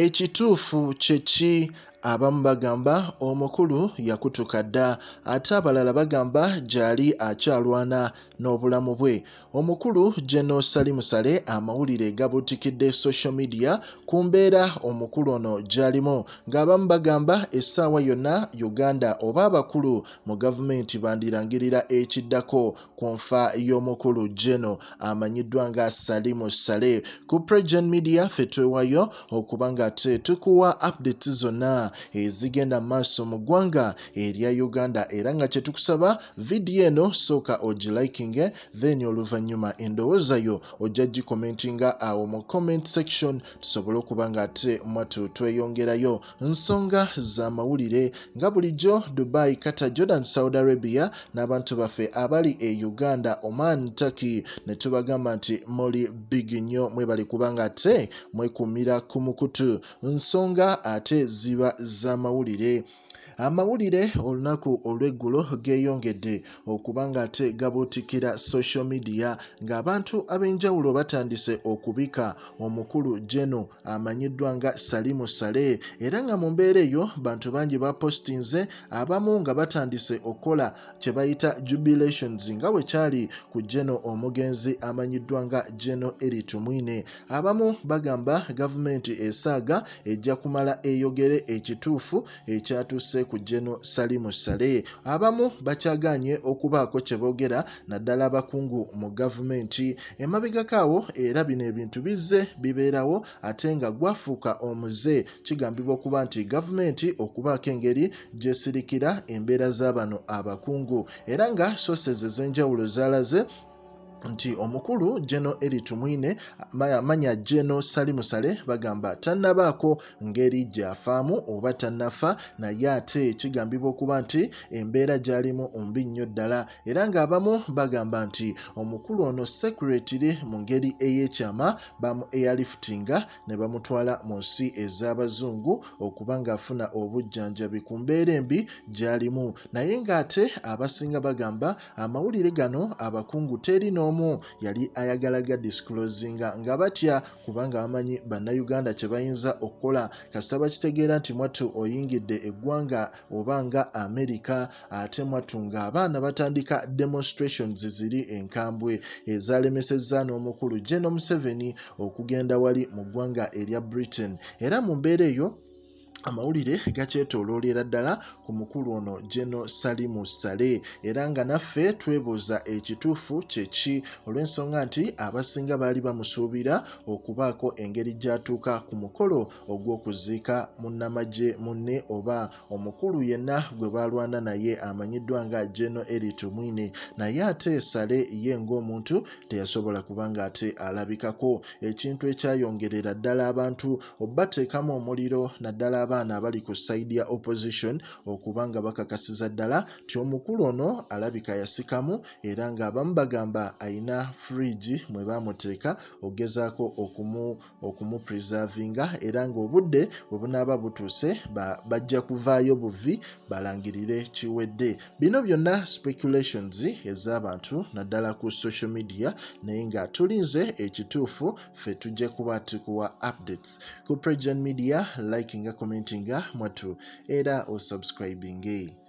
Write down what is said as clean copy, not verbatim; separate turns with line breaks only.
Ekituufu kyeki? Abamu bagamba omukulu yakutuka dda ate abalala bagamba gyali akyalwana n'obulamu bwe. Omukulu Gen. Salim Saleh amawulire gabuutikidde social media ku mbeera omukulu ono gy'alimu, ng'abamu bagamba essaawa yonna Uganda oba abakulu mu gavumenti bandirangirira ekiddako ku nfa y'omukulu Gen. amanyiddwa nga Salim Saleh. Ku Pregen Media ffe twewaayo okuba nga tukuwa updates zonna ezigenda maaso mu ggwanga erya Uganda, era nga kye tukusaba vidiyo eno sooka ogilikinge, then oluvannyuma endowooza yo ojja gikomentinga awo mu comment section tusobole okuba nga ate mwatu tweyongerayo nsonga z'amawulire nga bulijjo. Dubai, Qatar, Jordan, Saudi Arabia n'abantu baffe abali e Uganda, Oman, Turkey ne tubagamba nti muli bigi nnyo, mwebali kubanga ate mwekumira ku mukutu nsonga ate ziba z'amawulire. Amawulire olunaku olw'eggulo geeyongedde okuba nga ate gabuutikira social media ng'abantu ab'enjawulo batandise okubika omukulu Gen. amanyiddwa nga Salim Saleh, era nga mu mbeera eyo bantu bangi bapostinze, abamu nga batandise okukola kye bayita jubilations nga bwe kyali ku Gen. omugenzi amanyiddwa nga Gen. Mwine. Abamu bagamba gavumenti esaaga ejja kumala eyogere ekituufu ekyatuuse ku Gen. Salim Saleh. Abamu bakyagaanye okubaako kye boogera naddala abakungu mu gavumenti. Emabegako awo era bino ebintu bizze bibeerawo ate nga gwafuuka omuze, kigambibwa okuba nti gavumenti okubaako engeri gy'esirikira embeera z'abano abakungu, era nga sources ez'enjawulo zaalaze nti omukulu Gen. Mwine amanya Gen. Salim Saleh bagamba tannabaako ngeri gy'afaamu oba tannafa, naye ate kigambibwa okuba nti embeera gy'alimu mbi nnyo ddala, era ng'abamu bagamba nti omukulu ono securitiri mu ngeri ey'ekyama bamu airliftinga ne bamutwala mu nsi ez'abazungu okuba ng'afuna obujjanjabi ku mbeera embi gy'alimu, naye ng'ate abasinga bagamba amawulire gano abakungu teri n'omu yali ayagala ga disclosinga nga batya kubanga bamanyi bannayuganda kye bayinza okukola kasita bakitegeera nti mwattu oyingidde eggwanga oba nga America, ate mwattu ng'abaana batandika demonstrations ziri enkambwe ezalemesezza n'omukulu Gen. Museveni okugenda wali mu ggwanga erya Britain, era mu mbeera eyo amawulire gakyetooloolera ddala ku mukulu ono Gen. Salim Saleh, era nga naffe twebuuza ekituufu kyeki olw'ensonga nti abasinga baali bamusuubira okubaako engeri gy'atuuka ku mukolo ogw'okuziika munnamagye munne oba omukulu yenna gwe baalwana naye amanyiddwa nga Gen. Mwine, naye ate Saleh ye ng'omuntu teyasobola kuba nga ate alabikako. Ekintu ekyayongerera ddala abantu obbateekamu omuliro naddala abaana abali ku sayidi ya opposition okuba nga bakakasiza ddala ti omukulu ono alabika yasikamu, era ng'abamu bagamba ayina fridge mwe baamuteeka okugezaako okumupreservinga, era ng'obudde bwe bunaaba butuuse bajja kuvaayo buvi balangirire kiwedde. Bino byonna speculations ez'abantu naddala ku social media, naye nga tulinze ekituufu ffe tujja kuba tukuwa updates ku Pregen Media. Likinga, commentinga mwatu era osubscribinge.